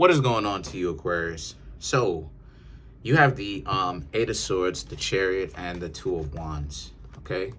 What is going on to you, Aquarius? So you have the Eight of Swords, the Chariot, and the Two of Wands. Okay.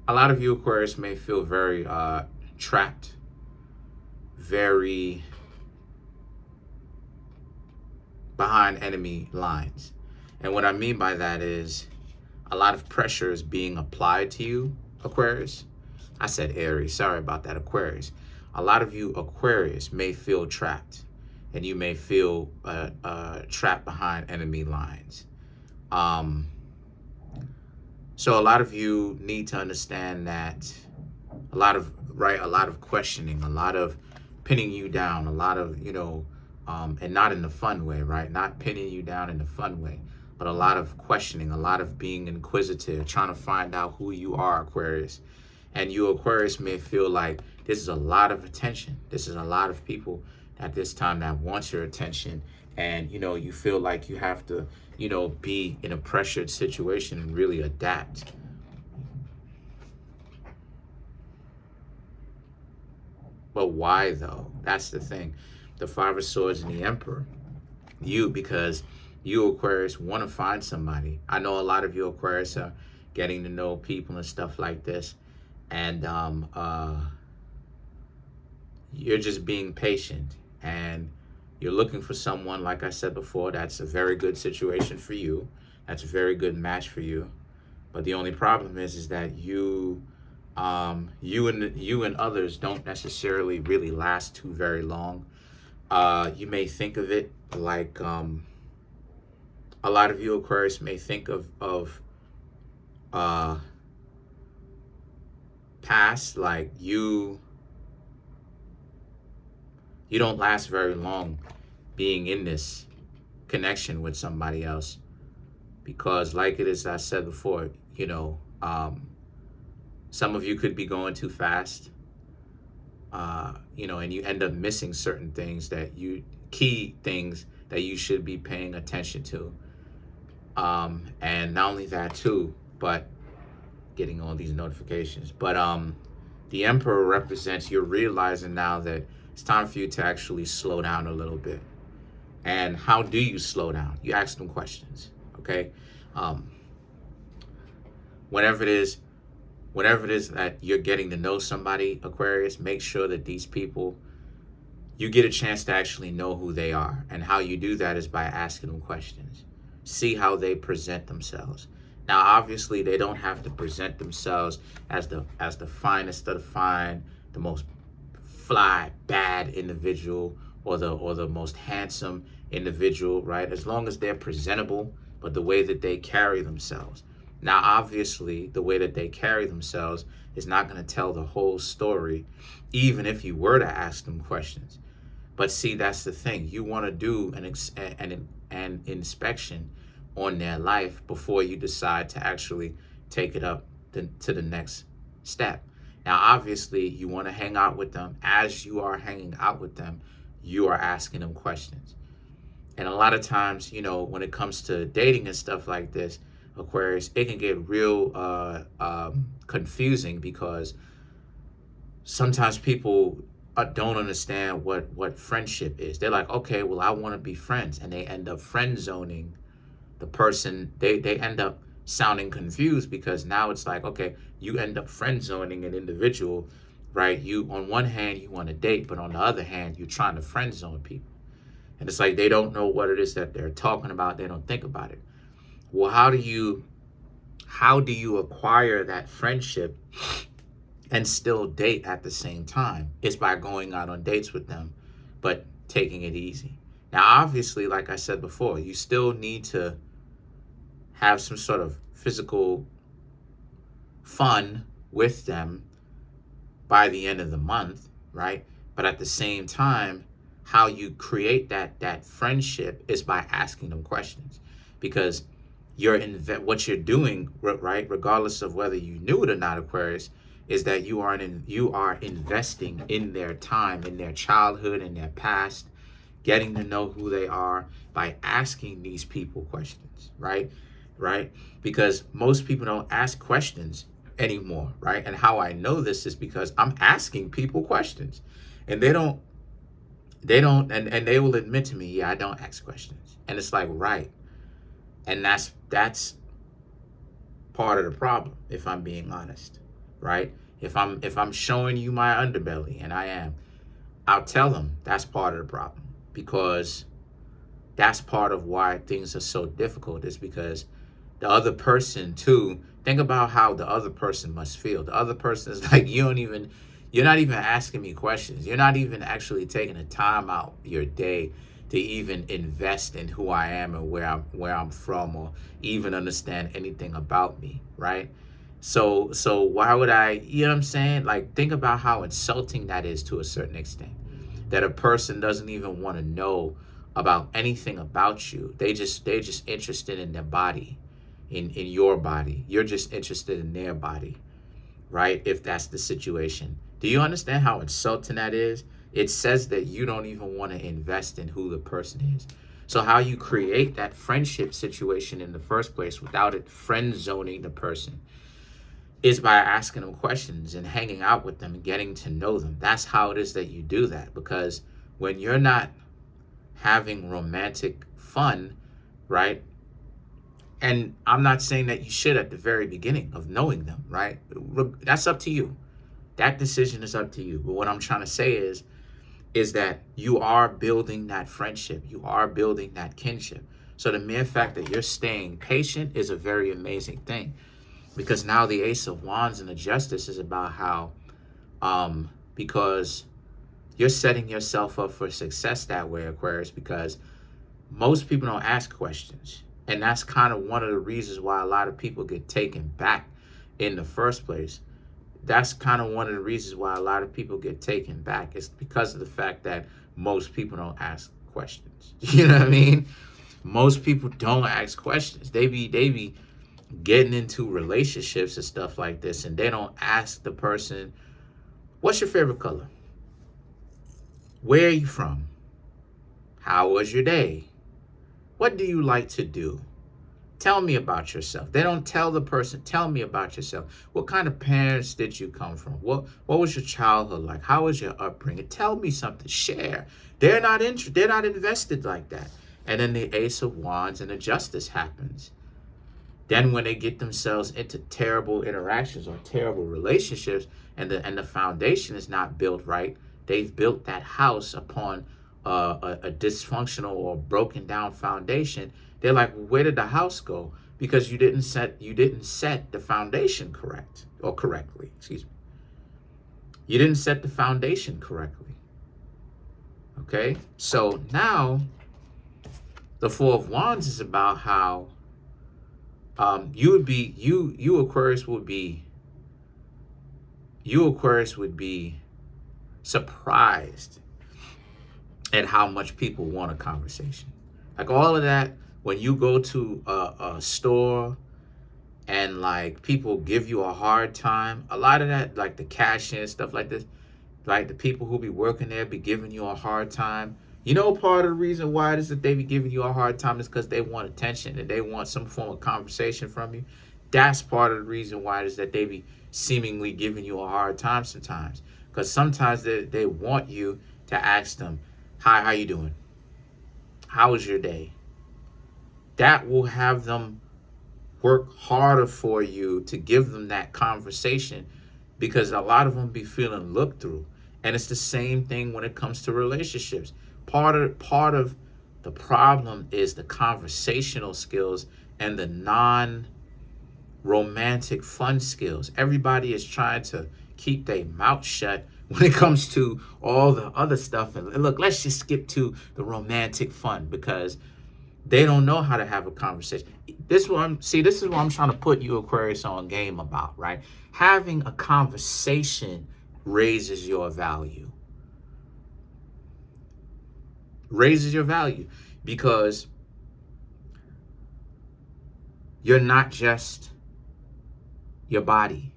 A lot of you, Aquarius, may feel very trapped, very behind enemy lines. And what I mean by that is a lot of pressure is being applied to you, Aquarius. I said Aries. Sorry about that, Aquarius. A lot of you, Aquarius, may feel trapped, and you may feel trapped behind enemy lines. So a lot of you need to understand that a lot of questioning, a lot of pinning you down, a lot of, and not in the fun way, right? Not pinning you down in the fun way, but a lot of questioning, a lot of being inquisitive, trying to find out who you are, Aquarius. And you, Aquarius, may feel like this is a lot of attention. This is a lot of people at this time that want your attention. And, you feel like you have to, be in a pressured situation and really adapt. But why, though? That's the thing. The Five of Swords and the Emperor. Because you, Aquarius, want to find somebody. I know a lot of you, Aquarius, are getting to know people and stuff like this. And you're just being patient. And you're looking for someone, like I said before, that's a very good situation for you. That's a very good match for you. But the only problem is that you and others don't necessarily really last too very long. You may think of it like a lot of you, Aquarius, may think of past, like you don't last very long being in this connection with somebody else, because like it is, I said before, some of you could be going too fast, and you end up missing certain things key things that you should be paying attention to. And not only that too, but getting all these notifications. But the Emperor represents, you're realizing now that it's time for you to actually slow down a little bit. And how do you slow down? You ask them questions, okay? Whenever it is that you're getting to know somebody, Aquarius, make sure that these people, you get a chance to actually know who they are. And how you do that is by asking them questions. See how they present themselves. Now, obviously, they don't have to present themselves as the finest of the fine, the most fly, bad individual, or the most handsome individual, right? As long as they're presentable, but the way that they carry themselves. Now, obviously, the way that they carry themselves is not going to tell the whole story, even if you were to ask them questions. But see, that's the thing. You want to do an inspection on their life before you decide to actually take it up to the next step. Now, obviously, you want to hang out with them. As you are hanging out with them, you are asking them questions. And a lot of times, when it comes to dating and stuff like this, Aquarius, it can get real confusing, because sometimes people don't understand what friendship is. They're like, okay, well, I want to be friends. And they end up friend zoning the person. They end up sounding confused, because now it's like, okay, you end up friend zoning an individual, right? You, on one hand, you want to date, but on the other hand, you're trying to friend zone people. And it's like they don't know what it is that they're talking about. They don't think about it. Well, how do you acquire that friendship and still date at the same time? It's by going out on dates with them, but taking it easy. Now, obviously, like I said before, you still need to have some sort of physical fun with them by the end of the month, right? But at the same time, how you create that friendship is by asking them questions, because what you're doing, right, regardless of whether you knew it or not, Aquarius, is that you are investing in their time, in their childhood, in their past, getting to know who they are by asking these people questions, right? Because most people don't ask questions anymore, right? And how I know this is because I'm asking people questions, and and they will admit to me, yeah, I don't ask questions. And it's like, right. And that's part of the problem, if I'm being honest, right? If I'm showing you my underbelly, and I am, I'll tell them that's part of the problem, because that's part of why things are so difficult, is because the other person too, think about how the other person must feel. The other person is like, you're not even asking me questions. You're not even actually taking the time out your day to even invest in who I am and where I'm from, or even understand anything about me, right? So why would I, you know what I'm saying? Like, think about how insulting that is to a certain extent. That a person doesn't even want to know about anything about you. They're just interested in their body, in your body. You're just interested in their body, right? If that's the situation. Do you understand how insulting that is? It says that you don't even want to invest in who the person is. So how you create that friendship situation in the first place without it friend zoning the person is by asking them questions and hanging out with them and getting to know them. That's how it is that you do that. Because when you're not having romantic fun, right? And I'm not saying that you should at the very beginning of knowing them, right? That's up to you. That decision is up to you. But what I'm trying to say is that you are building that friendship. You are building that kinship. So the mere fact that you're staying patient is a very amazing thing. Because now the Ace of Wands and the Justice is about how, because you're setting yourself up for success that way, Aquarius, because most people don't ask questions. And that's kind of one of the reasons why a lot of people get taken back in the first place. That's kind of one of the reasons why a lot of people get taken back. It's because of the fact that most people don't ask questions. You know what I mean? Most people don't ask questions. They be getting into relationships and stuff like this, and they don't ask the person, what's your favorite color? Where are you from? How was your day? What do you like to do? Tell me about yourself. They don't tell the person, tell me about yourself. What kind of parents did you come from? What was your childhood like? How was your upbringing? Tell me something, share. They're not invested like that. And then the Ace of Wands and the Justice happens. Then when they get themselves into terrible interactions or terrible relationships, and the foundation is not built right, they've built that house upon a dysfunctional or broken down foundation. They're like, where did the house go? Because you didn't set the foundation correctly. Excuse me. You didn't set the foundation correctly. Okay? So now the Four of Wands is about how you Aquarius would be surprised at how much people want a conversation. Like all of that, when you go to a store and like people give you a hard time, a lot of that, like the cashier and stuff like this, like the people who be working there be giving you a hard time. You know, part of the reason why it is that they be giving you a hard time is because they want attention and they want some form of conversation from you. That's part of the reason why it is that they be seemingly giving you a hard time sometimes. Because sometimes they want you to ask them, hi, how you doing? How was your day? That will have them work harder for you to give them that conversation, because a lot of them be feeling looked through. And it's the same thing when it comes to relationships. Part of the problem is the conversational skills and the non-romantic fun skills. Everybody is trying to keep their mouth shut when it comes to all the other stuff. And look, let's just skip to the romantic fun, because they don't know how to have a conversation. This is what I'm trying to put you, Aquarius, on game about, right? Having a conversation raises your value. Raises your value, because you're not just your body.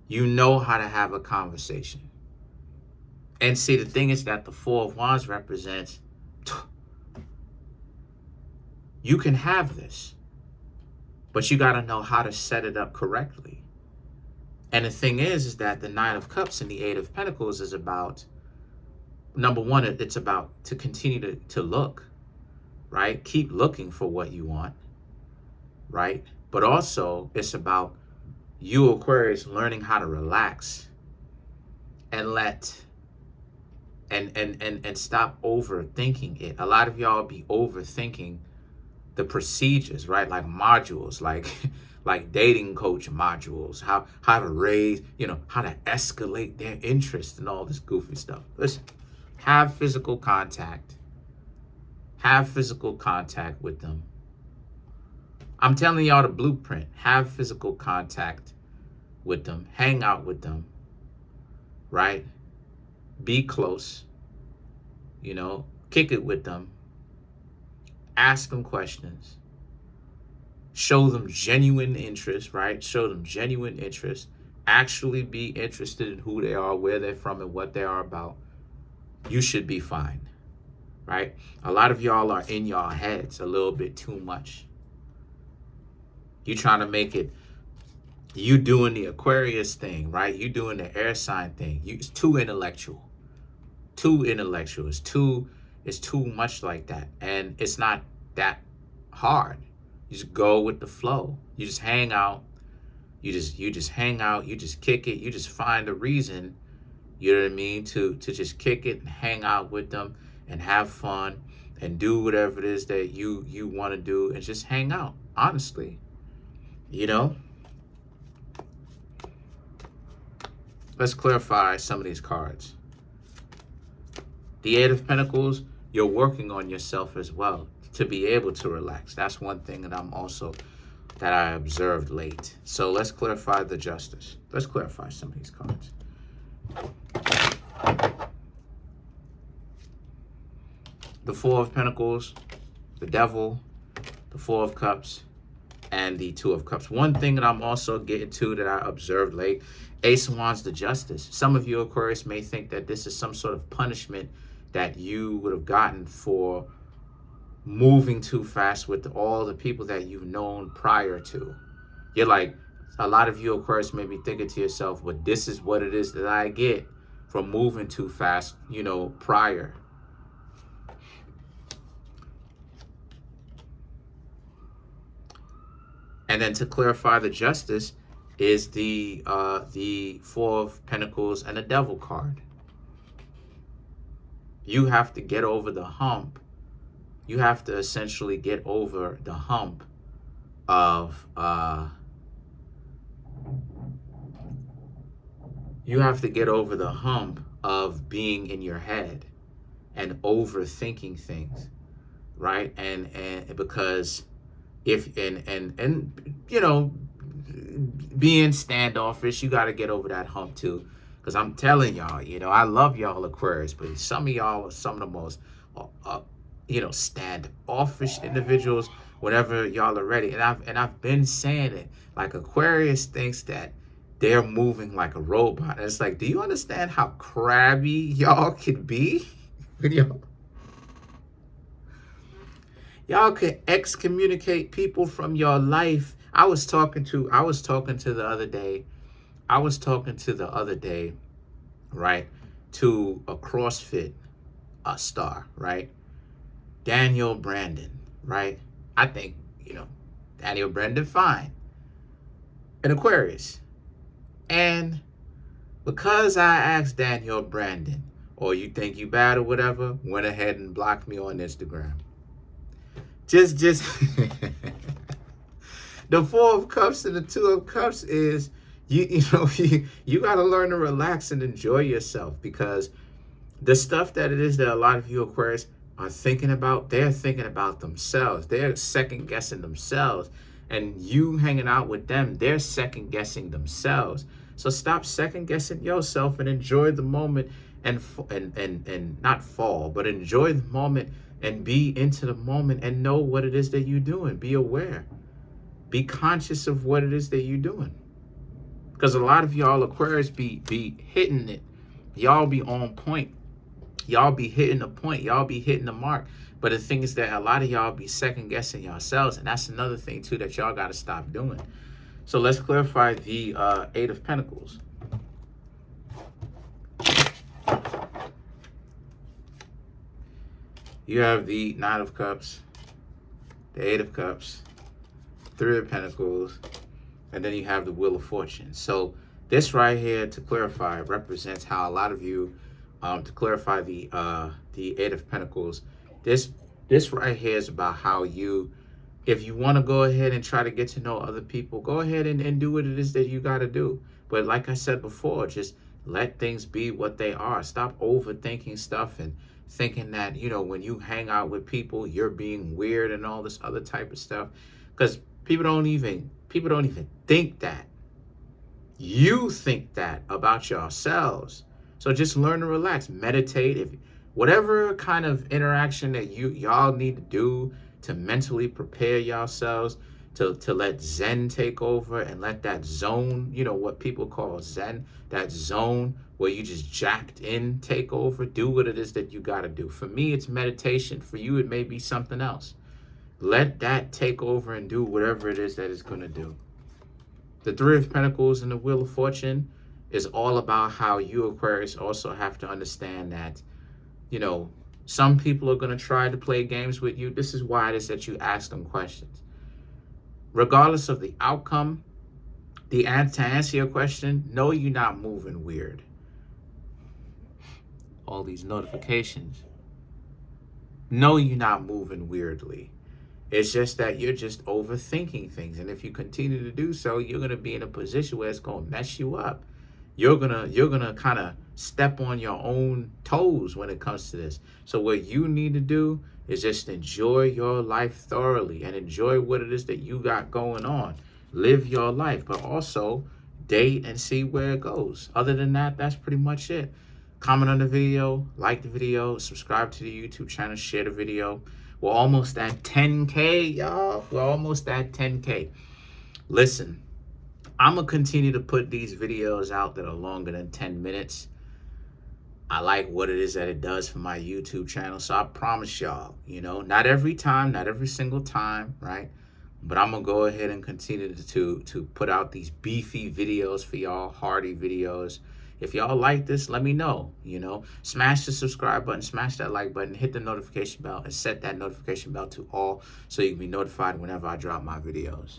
You know how to have a conversation. And see, the thing is that the Four of Wands represents, you can have this, but you got to know how to set it up correctly. And the thing is that the Nine of Cups and the Eight of Pentacles is about, number one, it's about to continue to look, right? Keep looking for what you want, right? But also it's about you, Aquarius, learning how to relax and and stop overthinking it. A lot of y'all be overthinking the procedures, right? Like modules, like like dating coach modules, how to raise, how to escalate their interest and all this goofy stuff. Listen, have physical contact. Have physical contact with them. I'm telling y'all the blueprint. Have physical contact with them. Hang out with them, right? Be close, kick it with them. Ask them questions. Show them genuine interest, right? Show them genuine interest. Actually be interested in who they are, where they're from, and what they are about. You should be fine, right? A lot of y'all are in y'all heads a little bit too much. You trying to make it, you doing the Aquarius thing, right? You doing the air sign thing. It's too intellectual. Too intellectual. It's too much like that. And it's not that hard. You just go with the flow. You just hang out. You just hang out. You just kick it. You just find a reason, you know what I mean, to just kick it and hang out with them and have fun and do whatever it is that you want to do and just hang out, honestly. Let's clarify some of these cards. The Eight of Pentacles, you're working on yourself as well to be able to relax. That's one thing that I observed late. So let's clarify the Justice. Let's clarify some of these cards. The Four of Pentacles, the Devil, the Four of Cups, and the Two of Cups. One thing that I'm also getting to that I observed late, Ace of Wands, the Justice. Some of you, Aquarius, may think that this is some sort of punishment that you would have gotten for moving too fast with all the people that you've known prior to. You're like, a lot of you, Aquarius, may be thinking to yourself, well, this is what it is that I get from moving too fast, prior. And then to clarify the Justice is the Four of Pentacles and the Devil card. You have to get over the hump. You have to essentially get over the hump of being in your head and overthinking things, right? And because being standoffish, you got to get over that hump too. Because I'm telling y'all, I love y'all, Aquarius, but some of y'all are some of the most standoffish individuals whenever y'all are ready. And I've been saying it. Like, Aquarius thinks that they're moving like a robot. And it's like, do you understand how crabby y'all could be? Y'all could excommunicate people from your life. I was talking to the other day, right, to a CrossFit star, right? Daniel Brandon, right? I think, Daniel Brandon, fine. An Aquarius. And because I asked Daniel Brandon, or you think you bad or whatever, went ahead and blocked me on Instagram. Just the Four of Cups and the Two of Cups is, you got to learn to relax and enjoy yourself, because the stuff that it is that a lot of you, Aquarius, are thinking about, they're thinking about themselves. They're second guessing themselves. And you hanging out with them, they're second guessing themselves. So stop second guessing yourself and enjoy the moment and not fall, but enjoy the moment and be into the moment and know what it is that you're doing. Be aware. Be conscious of what it is that you're doing. Because a lot of y'all, Aquarius, be hitting it. Y'all be on point. Y'all be hitting the point. Y'all be hitting the mark. But the thing is that a lot of y'all be second guessing yourselves. And that's another thing too that y'all got to stop doing. So let's clarify the Eight of Pentacles. You have the Nine of Cups, the Eight of Cups, Three of Pentacles, and then you have the Wheel of Fortune. So this right here, to clarify, represents how a lot of you, to clarify the Eight of Pentacles, this right here is about how you, if you want to go ahead and try to get to know other people, go ahead and do what it is that you got to do. But like I said before, just let things be what they are. Stop overthinking stuff and thinking that, you know, when you hang out with people, you're being weird and all this other type of stuff. Because people don't even think that. You think that about yourselves. So just learn to relax, meditate. If whatever kind of interaction that y'all need to do to mentally prepare yourselves to let Zen take over and let that zone, you know, what people call Zen, that zone where you just jacked in, take over. Do what it is that you got to do. For me, it's meditation. For you, it may be something else. Let that take over and do whatever it is that it's going to do. The Three of Pentacles and the Wheel of Fortune is all about how you, Aquarius, also have to understand that, you know, some people are going to try to play games with you. This is why it is that you ask them questions. Regardless of the outcome, to answer your question, no, you're not moving weird. All these notifications. No, you're not moving weirdly. It's just that you're just overthinking things. And if you continue to do so, you're going to be in a position where it's going to mess you up. You're gonna kind of step on your own toes when it comes to this. So what you need to do is just enjoy your life thoroughly and enjoy what it is that you got going on. Live your life, but also date and see where it goes. Other than that, that's pretty much it. Comment on the video, like the video, subscribe to the YouTube channel, share the video. We're almost at 10K, y'all. We're almost at 10K. Listen, I'm going to continue to put these videos out that are longer than 10 minutes. I like what it is that it does for my YouTube channel. So I promise y'all, you know, not every time, not every single time, right? But I'm going to go ahead and continue to put out these beefy videos for y'all, hearty videos. If y'all like this, let me know, you know. Smash the subscribe button, smash that like button, hit the notification bell, and set that notification bell to all so you can be notified whenever I drop my videos.